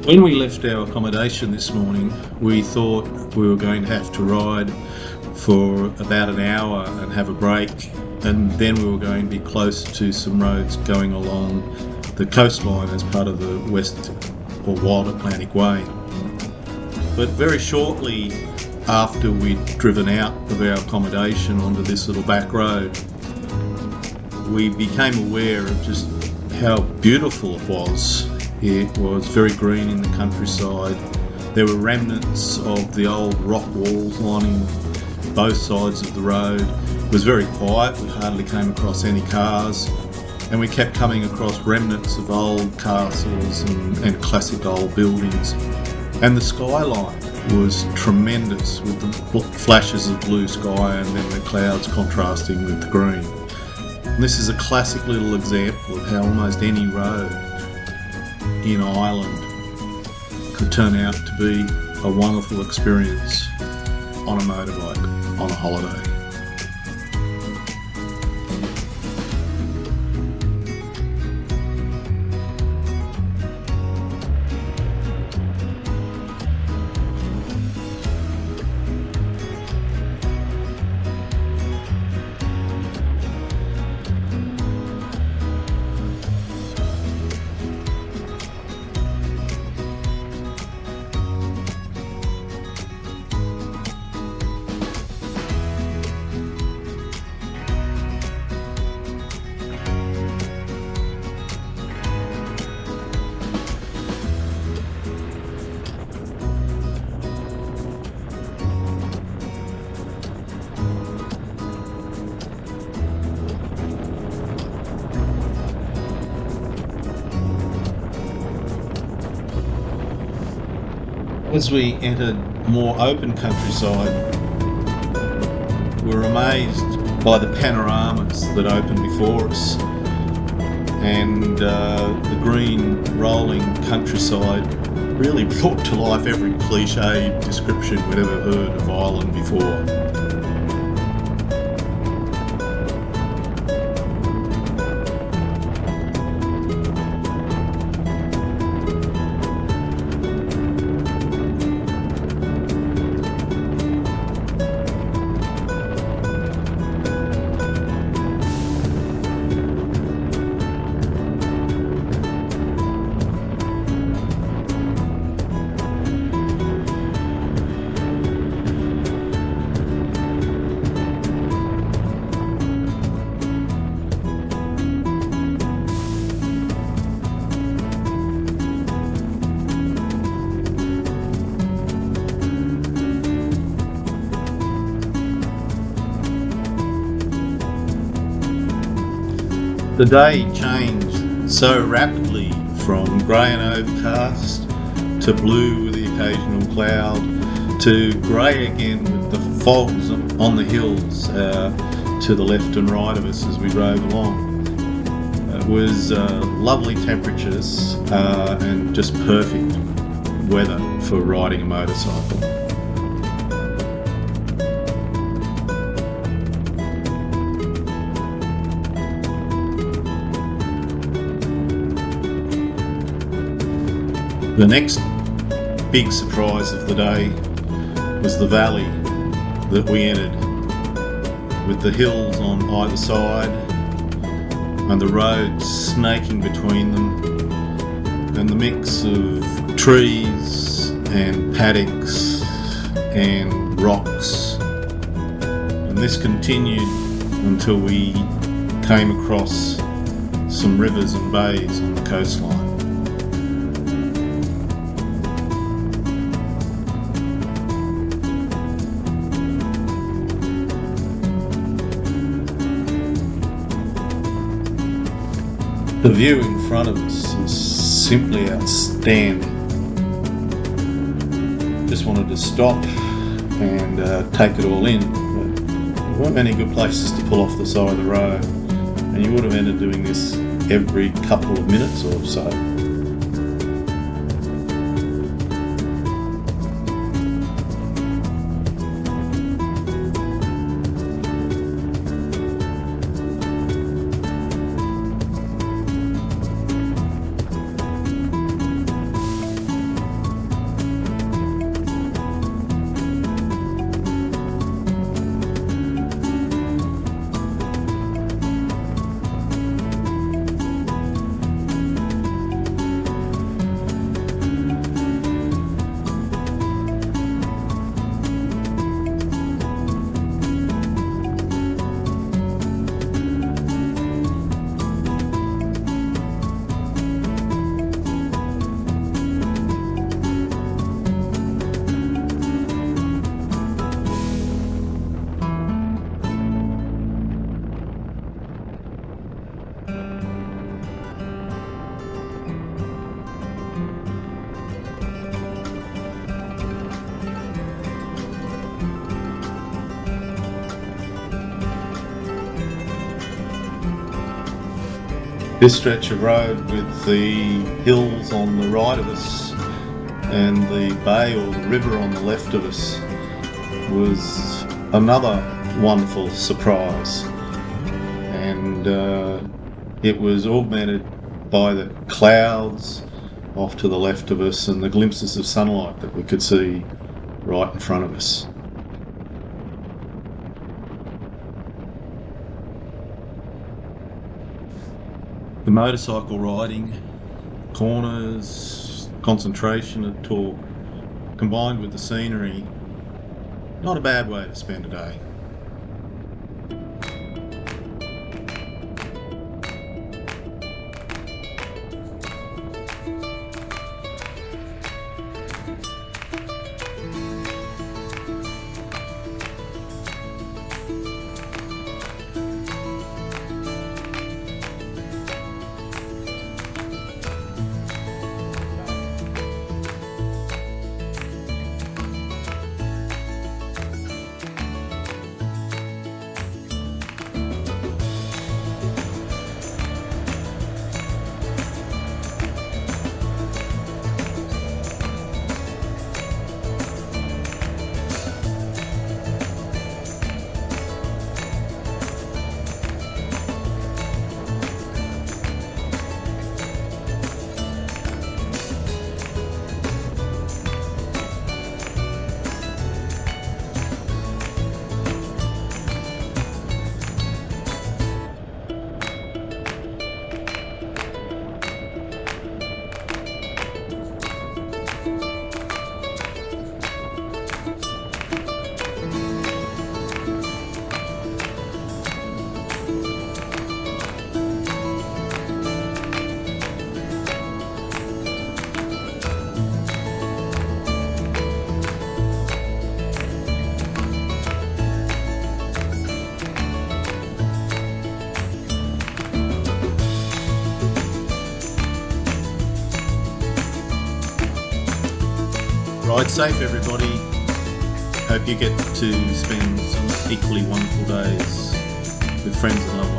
When we left our accommodation this morning, we thought we were going to have to ride for about an hour and have a break, and then we were going to be close to some roads going along the coastline as part of the West or Wild Atlantic Way. But very shortly after we'd driven out of our accommodation onto this little back road, we became aware of just how beautiful it was. It was very green in the countryside. There were remnants of the old rock walls lining both sides of the road. It was very quiet. We hardly came across any cars, and we kept coming across remnants of old castles and classic old buildings. And the skyline was tremendous, with the flashes of blue sky and then the clouds contrasting with the green. And this is a classic little example of how almost any road in Ireland could turn out to be a wonderful experience on a motorbike on a holiday. As we entered more open countryside, we were amazed by the panoramas that opened before us, and the green rolling countryside really brought to life every cliched description we'd ever heard of Ireland before. The day changed so rapidly from grey and overcast to blue with the occasional cloud to grey again with the fogs on the hills to the left and right of us as we rode along. It was lovely temperatures and just perfect weather for riding a motorcycle. The next big surprise of the day was the valley that we entered, with the hills on either side and the roads snaking between them, and the mix of trees and paddocks and rocks. And this continued until we came across some rivers and bays on the coastline. The view in front of us is simply outstanding. Just wanted to stop and take it all in, but there weren't many good places to pull off the side of the road, and you would have ended doing this every couple of minutes or so. This stretch of road with the hills on the right of us and the bay or the river on the left of us was another wonderful surprise, and it was augmented by the clouds off to the left of us and the glimpses of sunlight that we could see right in front of us. The motorcycle riding, corners, concentration and torque, combined with the scenery, not a bad way to spend a day. Ride safe, everybody. Hope you get to spend some equally wonderful days with friends and loved ones.